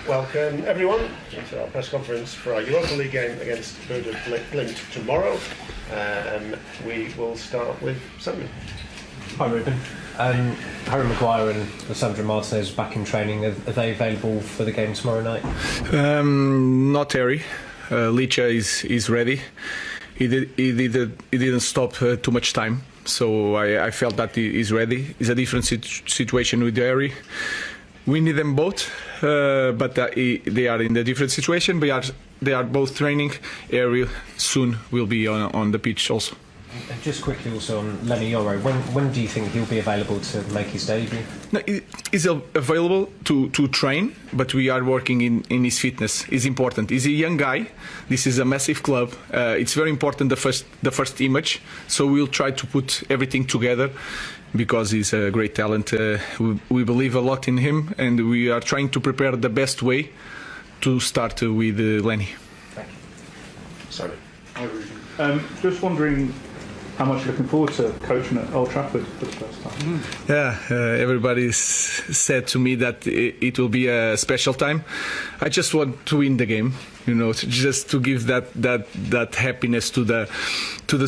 Welcome everyone to our press conference for our Europa League game against Bodo Glimt tomorrow. We will start with Simon. Hi Ruben. Harry Maguire and Lissandro Martinez back in training. Are they available for the game tomorrow night? Not Harry. Licha is ready. He didn't stop too much time, so I felt that he is ready. It's a different situation with Harry. We need them both, but they are in a different situation. They are both training. Harry soon will be on the pitch also. And just quickly also on Leny Yoro, when do you think he'll be available to make his debut? No, he's available to train, but we are working in his fitness. It's important. He's a young guy. This is a massive club. It's very important, the first image. So we'll try to put everything together because he's a great talent. We believe a lot in him, and we are trying to prepare the best way to start with Leny. Thank you. Sorry. Hi, Ruben. Just wondering how much you're looking forward to coaching at Old Trafford for the first time. Yeah, everybody said to me that it will be a special time. I just want to win the game, just to give that happiness to the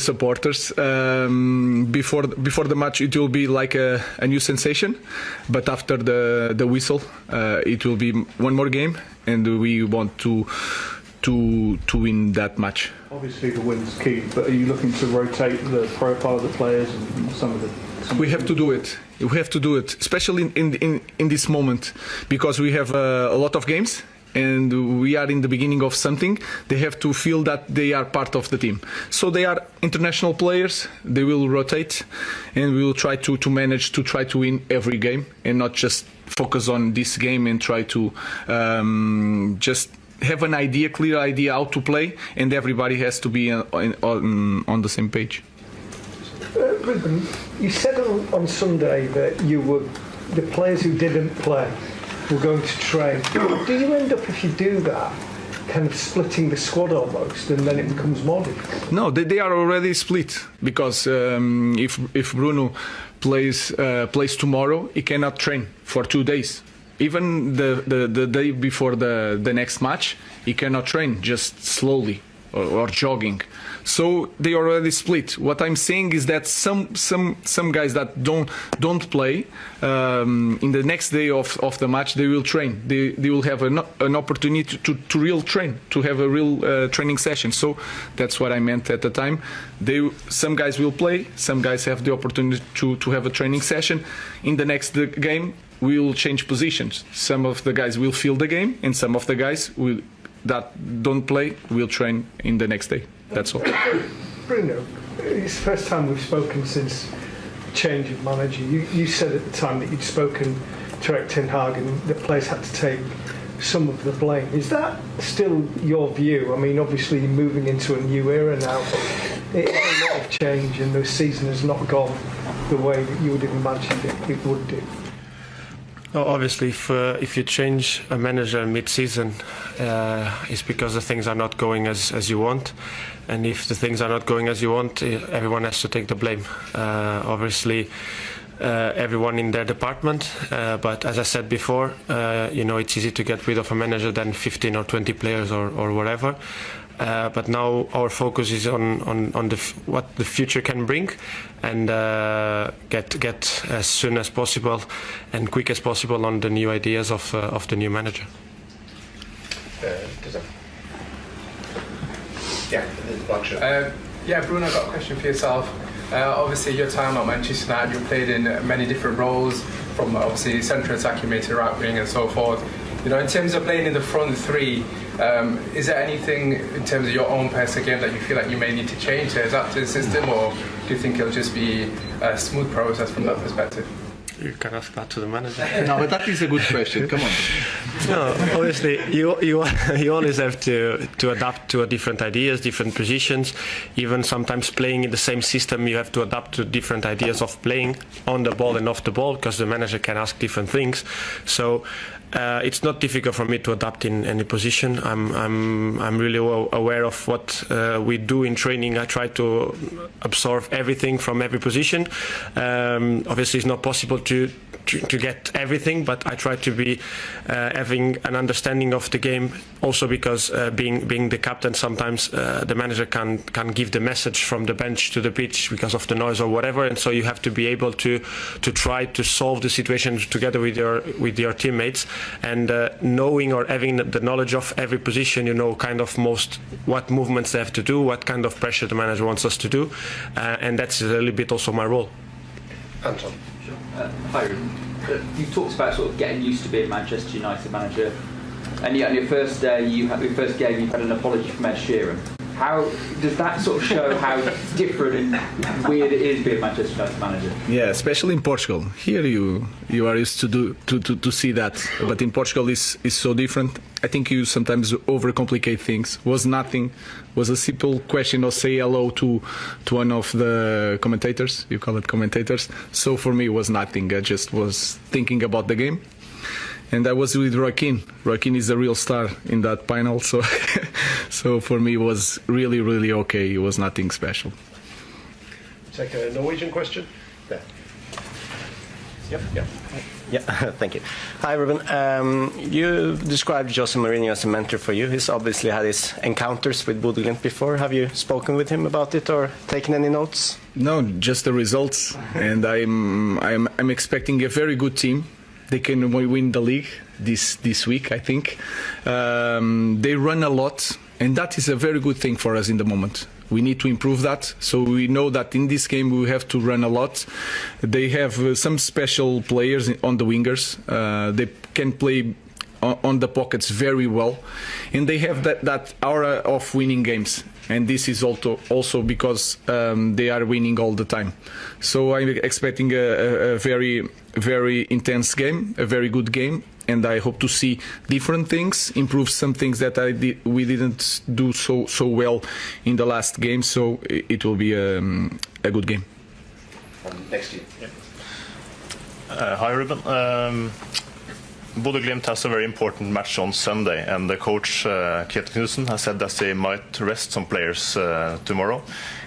supporters. Before the match, it will be like a new sensation, but after the whistle, it will be one more game, and we want to win that match. Obviously the win's key, but are you looking to rotate the profile of the players and some of the... We have to do it. We have to do it, especially in this moment, because we have a lot of games and we are in the beginning of something. They have to feel that they are part of the team. So they are international players. They will rotate, and we will try to manage to try to win every game and not just focus on this game and try to just have an clear idea how to play, and everybody has to be on the same page. Ruben, you said on Sunday that the players who didn't play were going to train. Do you end up, if you do that, kind of splitting the squad almost, and then it becomes more difficult? No, they are already split, because if Bruno plays tomorrow, he cannot train for 2 days. Even the day before the next match, he cannot train, just slowly or jogging. So they already split. What I'm saying is that some guys that don't play in the next day of the match, they will train. They will have an opportunity to real train, to have a real training session. So that's what I meant at the time. Some guys will play. Some guys have the opportunity to have a training session. In the next game, we will change positions. Some of the guys will fill the game, and some of the guys that don't play will train in the next day. That's all. Bruno, it's the first time we've spoken since change of manager. You said at the time that you'd spoken to Erik ten Hag and the players had to take some of the blame. Is that still your view? I mean, obviously you're moving into a new era now, but it's a lot of change, and the season has not gone the way that you would have imagined it would do. Obviously, if you change a manager mid-season, it's because the things are not going as you want, and if the things are not going as you want, everyone has to take the blame. Obviously, everyone in their department, but as I said before, it's easy to get rid of a manager than 15 or 20 players or whatever. But now our focus is on what the future can bring, and get as soon as possible and quick as possible on the new ideas of the new manager. Bruno, I've got a question for yourself. Obviously, your time at Manchester United, you played in many different roles, from obviously central attack, you made to right wing and so forth. In terms of playing in the front three, is there anything in terms of your own personal game that you feel like you may need to change to adapt to the system, or do you think it'll just be a smooth process from that perspective? You can ask that to the manager. No, but that is a good question. Come on. No, obviously you always have to adapt to different ideas, different positions. Even sometimes playing in the same system, you have to adapt to different ideas of playing on the ball and off the ball, because the manager can ask different things. So it's not difficult for me to adapt in any position. I'm really aware of what we do in training. I try to absorb everything from every position. Obviously, it's not possible to get everything, but I try to be having an understanding of the game. Also because being the captain, sometimes the manager can give the message from the bench to the pitch because of the noise or whatever, and so you have to be able to try to solve the situation together with your teammates, and knowing or having the knowledge of every position, you know, kind of most what movements they have to do, what kind of pressure the manager wants us to do, and that's a little bit also my role. Anton. Hi, Ruben. You talked about sort of getting used to being Manchester United manager, and yet on your first day, your first game, you had an apology from Ed Sheeran. How does that sort of show how different and weird it is being Manchester United manager? Yeah, especially in Portugal. Here you are used to see that, but in Portugal is so different. I think you sometimes overcomplicate things. Was nothing. Was a simple question or say hello to one of the commentators. You call it commentators. So for me, it was nothing. I just was thinking about the game. And I was with Joaquin. Joaquin is the real star in that panel, so so for me it was really, really okay. It was nothing special. Take a Norwegian question. There. Yep. Yeah, thank you. Hi, Ruben. You described Jose Mourinho as a mentor for you. He's obviously had his encounters with Bodo Glimt before. Have you spoken with him about it or taken any notes? No, just the results. And I'm expecting a very good team. They can win the league this week, I think. They run a lot, and that is a very good thing for us in the moment. We need to improve that. So we know that in this game we have to run a lot. They have some special players on the wingers. They can play on the pockets very well, and they have that aura of winning games. And this is also because they are winning all the time. So I'm expecting a very, very intense game, a very good game, and I hope to see different things, improve some things that we didn't do so well in the last game. So it will be a good game. Next year. Yep. Hi, Ruben. Bodo Glimt has a very important match on Sunday, and the coach Kjetil Knutsen has said that they might rest some players tomorrow.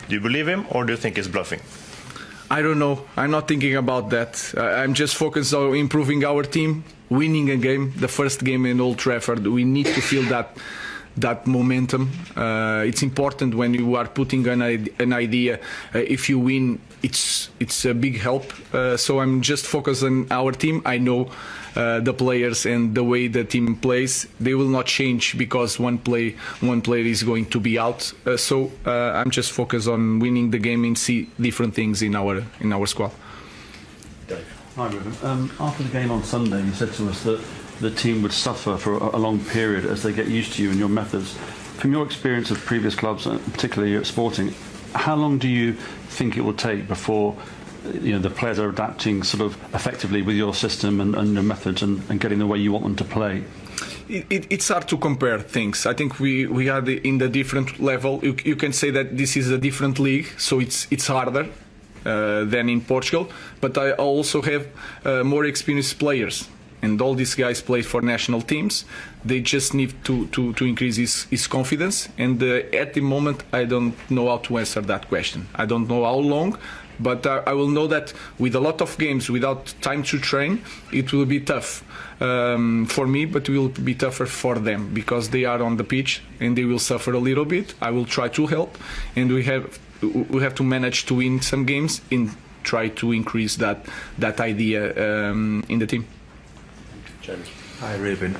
Do you believe him, or do you think he's bluffing? I don't know. I'm not thinking about that. I'm just focused on improving our team, winning a game, the first game in Old Trafford. We need to feel that momentum. It's important when you are putting an idea. If you win, it's a big help. So I'm just focused on our team. I know the players and the way the team plays. They will not change because one player is going to be out. So I'm just focused on winning the game and see different things in our squad. Hi, Ruben. After the game on Sunday, you said to us that the team would suffer for a long period as they get used to you and your methods. From your experience of previous clubs, particularly at Sporting, how long do you think it will take before the players are adapting sort of effectively with your system and your methods and getting the way you want them to play? It's hard to compare things. I think we are in the different level. You can say that this is a different league, so it's harder than in Portugal. But I also have more experienced players. And all these guys play for national teams. They just need to increase his confidence. And at the moment, I don't know how to answer that question. I don't know how long, but I will know that with a lot of games, without time to train, it will be tough for me, but it will be tougher for them because they are on the pitch and they will suffer a little bit. I will try to help, and we have to manage to win some games and try to increase that idea in the team. Hi, Ruben.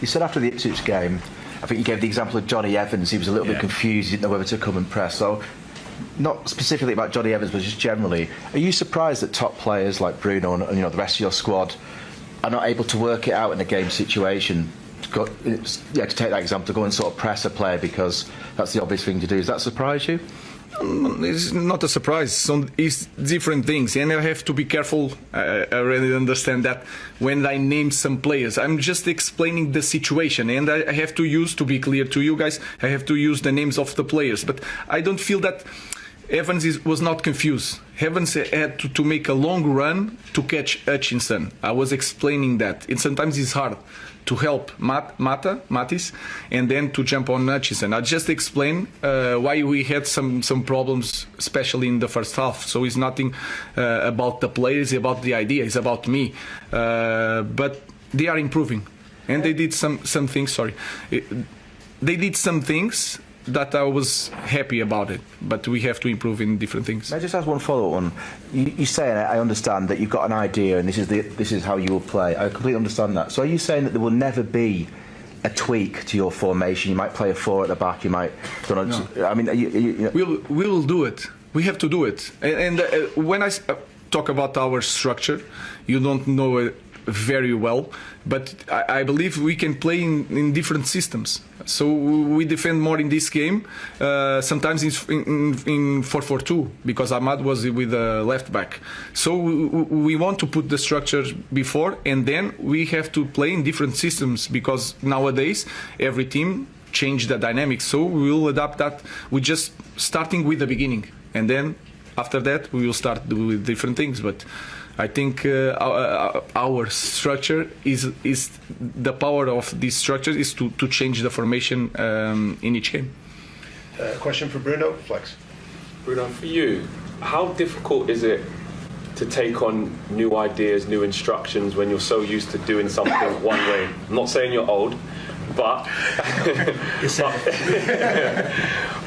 You said after the Ipswich game, I think you gave the example of Johnny Evans. He was a little bit confused. He didn't know whether to come and press. So, not specifically about Johnny Evans, but just generally, are you surprised that top players like Bruno and the rest of your squad are not able to work it out in a game situation? To take that example, to go and sort of press a player because that's the obvious thing to do. Does that surprise you? It's not a surprise. It's different things, and I have to be careful. I really understand that when I name some players, I'm just explaining the situation, and I have to be clear to you guys, I have to use the names of the players. But I don't feel that Evans was not confused. Evans had to make a long run to catch Hutchinson. I was explaining that. Sometimes it's hard to help Matis and then to jump on Hutchinson. I just explained why we had some problems, especially in the first half. So it's nothing about the players, it's about the idea, it's about me. But they are improving. And they did some things, they did some things that I was happy about it, but we have to improve in different things. May I just ask one follow-up one? You say, and I understand that you've got an idea and this is how you will play. I completely understand that. So are you saying that there will never be a tweak to your formation? You might play a 4 at the back, you might... I mean, we will do it. We have to do it. And when I talk about our structure, you don't know it very well, but I believe we can play in different systems. So we defend more in this game, sometimes in 4-4-2, because Ahmad was with the left back. So we want to put the structure before, and then we have to play in different systems, because nowadays every team changed the dynamics. So we will adapt that. We're just starting with the beginning, and then after that we will start with different things. But I think our structure is the power of this structure is to change the formation in each game. Question for Bruno, Flex. Bruno, for you, how difficult is it to take on new ideas, new instructions when you're so used to doing something one way? I'm not saying you're old, but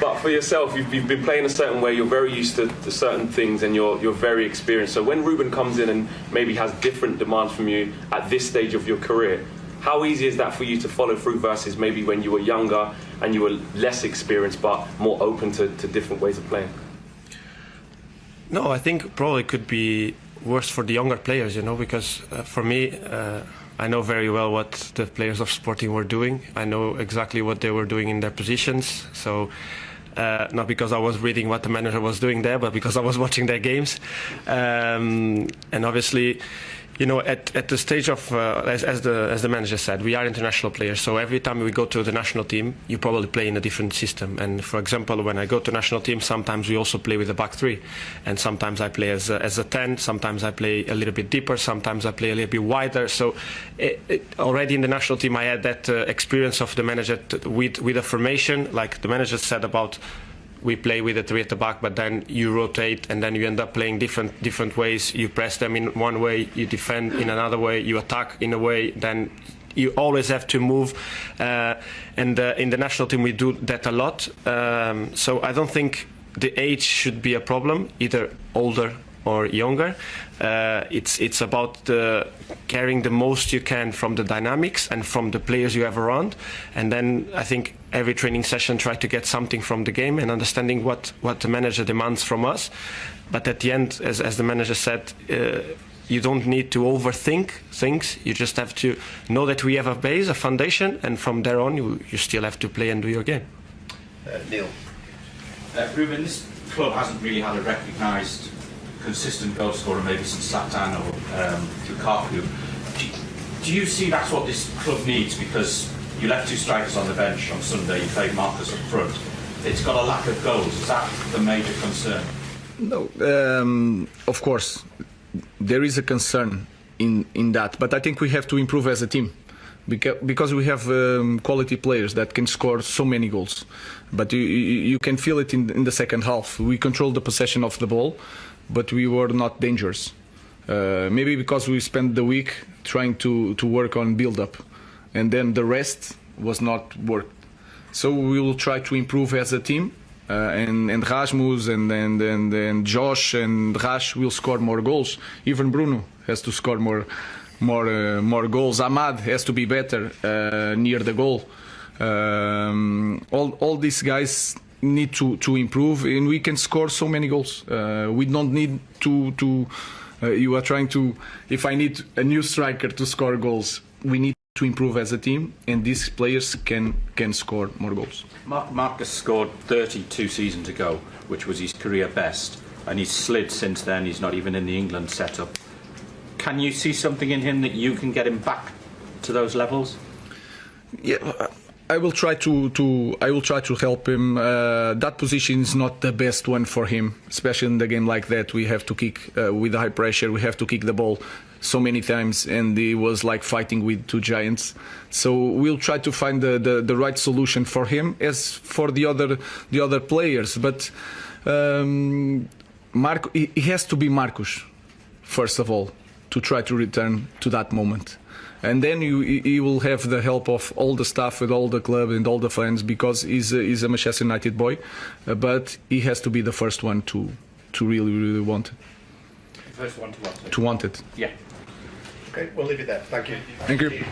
but for yourself, you've been playing a certain way. You're very used to certain things, and you're very experienced. So when Ruben comes in and maybe has different demands from you at this stage of your career, how easy is that for you to follow through versus maybe when you were younger and you were less experienced but more open to different ways of playing? No, I think probably could be worse for the younger players, because for me, I know very well what the players of Sporting were doing. I know exactly what they were doing in their positions. So not because I was reading what the manager was doing there, but because I was watching their games. And obviously, at the stage of, as the manager said, we are international players. So every time we go to the national team, you probably play in a different system. And for example, when I go to national team, sometimes we also play with a back 3, and sometimes I play as a 10. Sometimes I play a little bit deeper. Sometimes I play a little bit wider. So already in the national team, I had that experience of the manager with a formation, like the manager said about. We play with a 3 at the back, but then you rotate, and then you end up playing different ways. You press them in one way, you defend in another way, you attack in a way. Then you always have to move. And in the national team, we do that a lot. So I don't think the age should be a problem, either older or younger. It's about carrying the most you can from the dynamics and from the players you have around, and then I think every training session try to get something from the game and understanding what the manager demands from us. But at the end, as the manager said, you don't need to overthink things. You just have to know that we have a base, a foundation, and from there on you still have to play and do your game. Neil. Ruben, this club hasn't really had a recognised consistent goal scorer maybe since Zlatan or Lukaku. Do you see that's what this club needs? Because you left 2 strikers on the bench on Sunday, you played Marcus up front. It's got a lack of goals. Is that the major concern? No, of course, there is a concern in that, but I think we have to improve as a team. Because we have quality players that can score so many goals. But you can feel it in the second half. We controlled the possession of the ball, but we were not dangerous. Maybe because we spent the week trying to work on build-up, and then the rest was not worked. So we will try to improve as a team, and Rasmus and Josh and Rash will score more goals. Even Bruno has to score more goals. Ahmad has to be better near the goal. All these guys need to improve, and we can score so many goals. We don't need to you are trying to, if I need a new striker to score goals, we need to improve as a team, and these players can score more goals. Marcus scored 32 seasons ago, which was his career best, and he's slid since then. He's not even in the England setup. Can you see something in him that you can get him back to those levels? Yeah, I will try to help him. That position is not the best one for him, especially in the game like that. We have to kick with high pressure. We have to kick the ball so many times, and he was like fighting with two giants. So we'll try to find the right solution for him as for the other players. But he has to be Marcus first of all to try to return to that moment. And then he will have the help of all the staff with all the club and all the fans, because he's a Manchester United boy, but he has to be the first one to really want it. The first one to want it. To want it. Yeah. Okay, we'll leave it there. Thank you. Thank you.